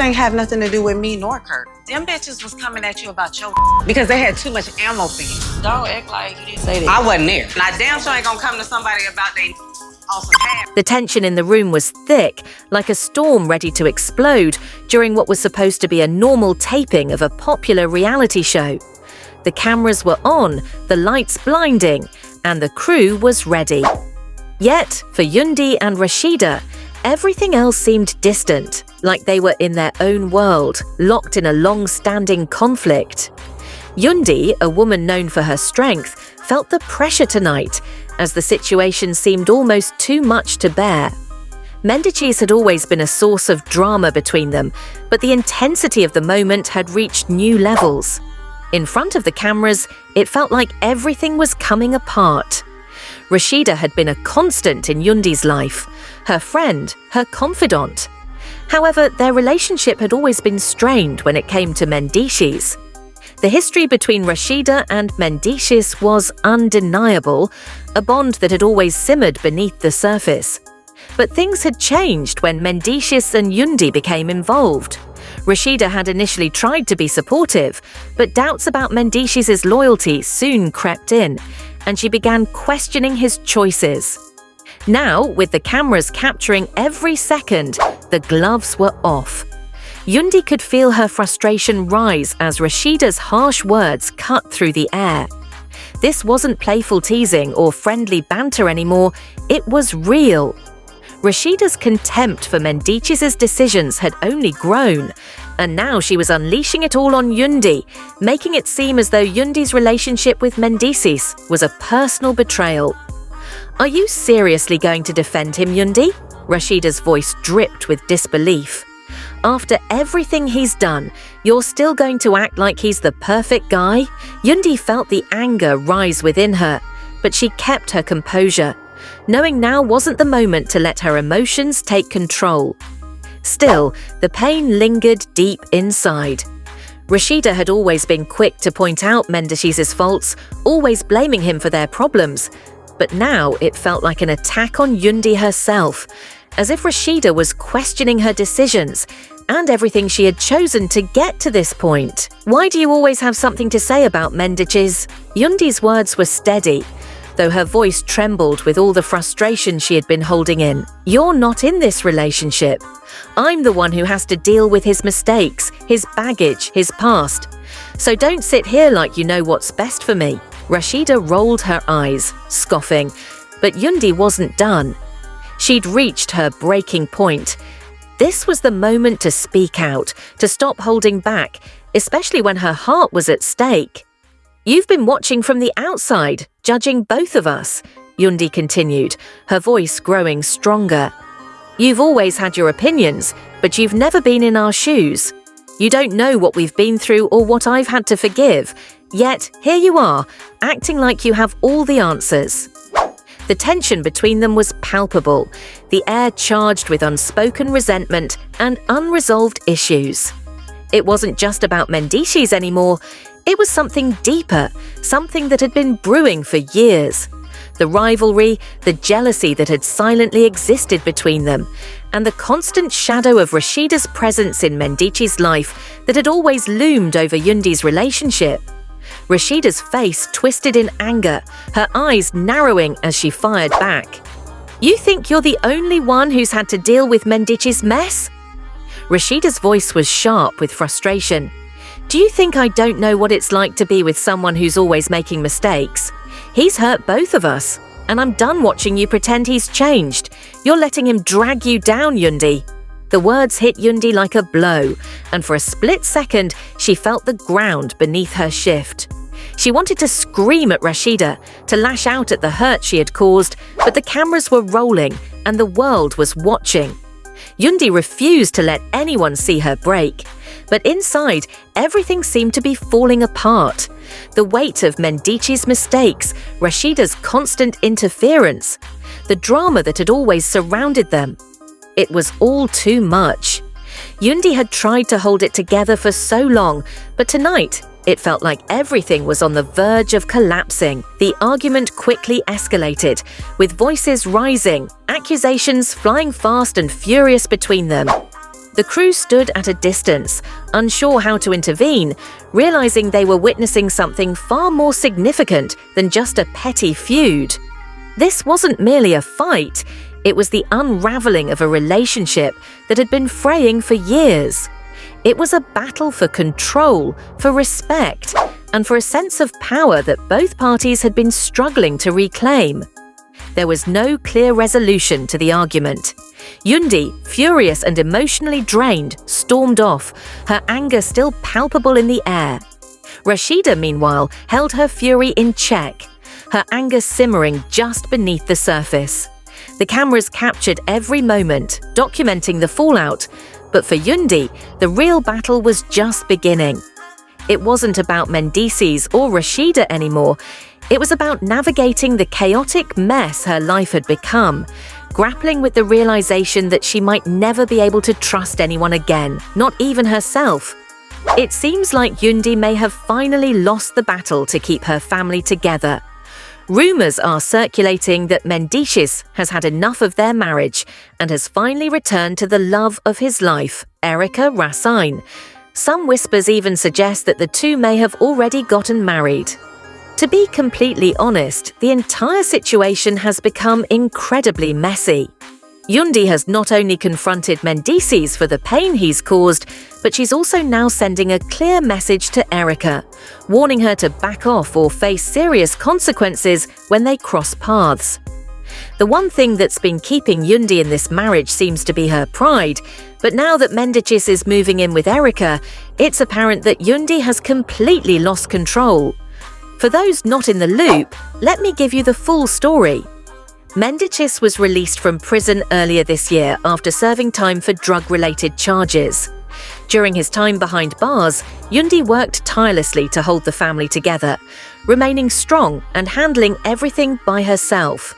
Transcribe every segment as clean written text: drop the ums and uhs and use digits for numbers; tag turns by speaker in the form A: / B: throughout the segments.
A: ain't have nothing to do with me nor Kirk. Them bitches was coming at you about your because they had too much ammo for you. Don't act like you didn't say that. I wasn't there. Now, damn sure ain't gonna come to somebody about they awesome half.
B: The tension in the room was thick, like a storm ready to explode during what was supposed to be a normal taping of a popular reality show. The cameras were on, the lights blinding, and the crew was ready. Yet, for Yandy and Rasheeda, everything else seemed distant, like they were in their own world, locked in a long-standing conflict. Yandy, a woman known for her strength, felt the pressure tonight, as the situation seemed almost too much to bear. Mendices had always been a source of drama between them, but the intensity of the moment had reached new levels. In front of the cameras, it felt like everything was coming apart. Rasheeda had been a constant in Yandy's life, her friend, her confidant. However, their relationship had always been strained when it came to Mendices. The history between Rasheeda and Mendices was undeniable, a bond that had always simmered beneath the surface. But things had changed when Mendices and Yandy became involved. Rasheeda had initially tried to be supportive, but doubts about Mendices' loyalty soon crept in, and she began questioning his choices. Now, with the cameras capturing every second, the gloves were off. Yandy could feel her frustration rise as Rasheeda's harsh words cut through the air. This wasn't playful teasing or friendly banter anymore, it was real. Rasheeda's contempt for Mendices' decisions had only grown, and now she was unleashing it all on Yandy, making it seem as though Yandy's relationship with Mendices was a personal betrayal. "Are you seriously going to defend him, Yandy?" Rasheeda's voice dripped with disbelief. "After everything he's done, you're still going to act like he's the perfect guy?" Yandy felt the anger rise within her, but she kept her composure, knowing now wasn't the moment to let her emotions take control. Still, the pain lingered deep inside. Rasheeda had always been quick to point out Mendices' faults, always blaming him for their problems. But now it felt like an attack on Yandy herself, as if Rasheeda was questioning her decisions and everything she had chosen to get to this point. "Why do you always have something to say about Mendices?" Yandy's words were steady, though her voice trembled with all the frustration she had been holding in. "You're not in this relationship. I'm the one who has to deal with his mistakes, his baggage, his past. So don't sit here like you know what's best for me." Rasheeda rolled her eyes, scoffing, but Yandy wasn't done. She'd reached her breaking point. This was the moment to speak out, to stop holding back, especially when her heart was at stake. "You've been watching from the outside, judging both of us," Yandy continued, her voice growing stronger. "You've always had your opinions, but you've never been in our shoes. You don't know what we've been through or what I've had to forgive, yet here you are, acting like you have all the answers." The tension between them was palpable, the air charged with unspoken resentment and unresolved issues. It wasn't just about Mendices anymore, it was something deeper, something that had been brewing for years. The rivalry, the jealousy that had silently existed between them, and the constant shadow of Rasheeda's presence in Mendices' life that had always loomed over Yandy's relationship. Rasheeda's face twisted in anger, her eyes narrowing as she fired back. "You think you're the only one who's had to deal with Mendices' mess?" Rasheeda's voice was sharp with frustration. "Do you think I don't know what it's like to be with someone who's always making mistakes? He's hurt both of us, and I'm done watching you pretend he's changed. You're letting him drag you down, Yandy." The words hit Yandy like a blow, and for a split second, she felt the ground beneath her shift. She wanted to scream at Rasheeda, to lash out at the hurt she had caused, but the cameras were rolling, and the world was watching. Yandy refused to let anyone see her break. But inside, everything seemed to be falling apart. The weight of Mendices' mistakes, Rasheeda's constant interference, the drama that had always surrounded them. It was all too much. Yandy had tried to hold it together for so long, but tonight, it felt like everything was on the verge of collapsing. The argument quickly escalated, with voices rising, accusations flying fast and furious between them. The crew stood at a distance, unsure how to intervene, realizing they were witnessing something far more significant than just a petty feud. This wasn't merely a fight, it was the unraveling of a relationship that had been fraying for years. It was a battle for control, for respect, and for a sense of power that both parties had been struggling to reclaim. There was no clear resolution to the argument. Yandy, furious and emotionally drained, stormed off, her anger still palpable in the air. Rasheeda, meanwhile, held her fury in check, her anger simmering just beneath the surface. The cameras captured every moment, documenting the fallout, but for Yandy, the real battle was just beginning. It wasn't about Mendices or Rasheeda anymore. It was about navigating the chaotic mess her life had become, grappling with the realization that she might never be able to trust anyone again, not even herself. It seems like Yandy may have finally lost the battle to keep her family together. Rumors are circulating that Mendices has had enough of their marriage and has finally returned to the love of his life, Erica Rasheeda. Some whispers even suggest that the two may have already gotten married. To be completely honest, the entire situation has become incredibly messy. Yandy has not only confronted Mendices for the pain he's caused, but she's also now sending a clear message to Erica, warning her to back off or face serious consequences when they cross paths. The one thing that's been keeping Yandy in this marriage seems to be her pride, but now that Mendices is moving in with Erica, it's apparent that Yandy has completely lost control. For those not in the loop, let me give you the full story. Mendices was released from prison earlier this year after serving time for drug-related charges. During his time behind bars, Yandy worked tirelessly to hold the family together, remaining strong and handling everything by herself.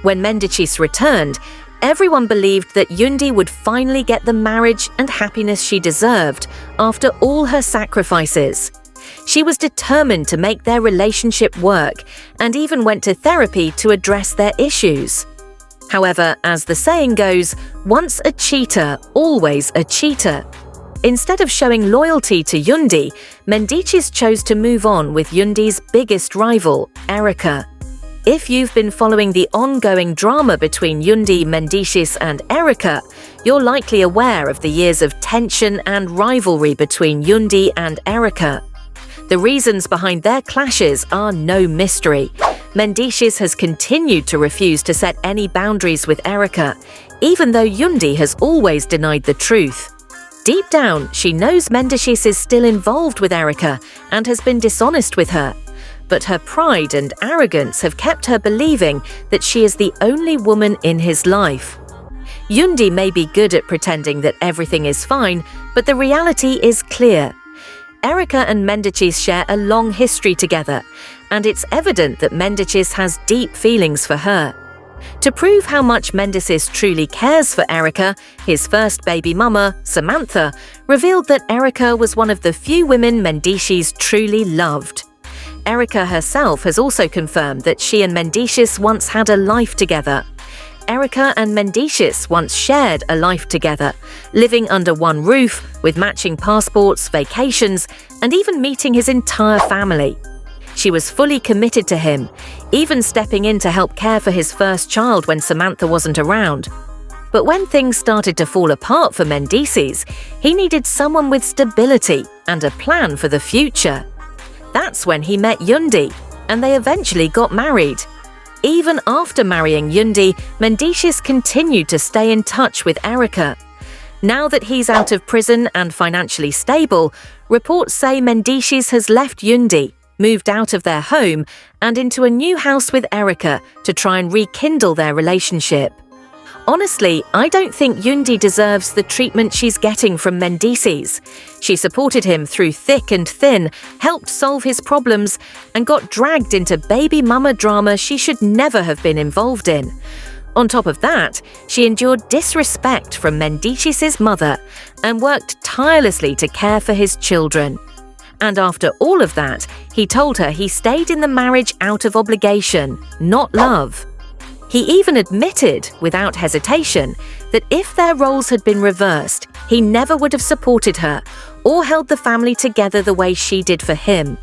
B: When Mendices returned, everyone believed that Yandy would finally get the marriage and happiness she deserved after all her sacrifices. She was determined to make their relationship work and even went to therapy to address their issues. However, as the saying goes, once a cheater, always a cheater. Instead of showing loyalty to Yandy, Mendices chose to move on with Yandy's biggest rival, Erica. If you've been following the ongoing drama between Yandy, Mendices and Erica, you're likely aware of the years of tension and rivalry between Yandy and Erica. The reasons behind their clashes are no mystery. Mendices has continued to refuse to set any boundaries with Erica, even though Yandy has always denied the truth. Deep down, she knows Mendices is still involved with Erica and has been dishonest with her. But her pride and arrogance have kept her believing that she is the only woman in his life. Yandy may be good at pretending that everything is fine, but the reality is clear. Erica and Mendices share a long history together, and it's evident that Mendices has deep feelings for her. To prove how much Mendices truly cares for Erica, his first baby mama, Samantha, revealed that Erica was one of the few women Mendices truly loved. Erica herself has also confirmed that she and Mendices once had a life together. Erica and Mendices once shared a life together, living under one roof, with matching passports, vacations, and even meeting his entire family. She was fully committed to him, even stepping in to help care for his first child when Samantha wasn't around. But when things started to fall apart for Mendices, he needed someone with stability and a plan for the future. That's when he met Yandy, and they eventually got married. Even after marrying Yandy, Mendices continued to stay in touch with Erica. Now that he's out of prison and financially stable, reports say Mendices has left Yandy, moved out of their home, and into a new house with Erica to try and rekindle their relationship. Honestly, I don't think Yandy deserves the treatment she's getting from Mendices. She supported him through thick and thin, helped solve his problems, and got dragged into baby mama drama she should never have been involved in. On top of that, she endured disrespect from Mendices' mother and worked tirelessly to care for his children. And after all of that, he told her he stayed in the marriage out of obligation, not love. He even admitted, without hesitation, that if their roles had been reversed, he never would have supported her or held the family together the way she did for him.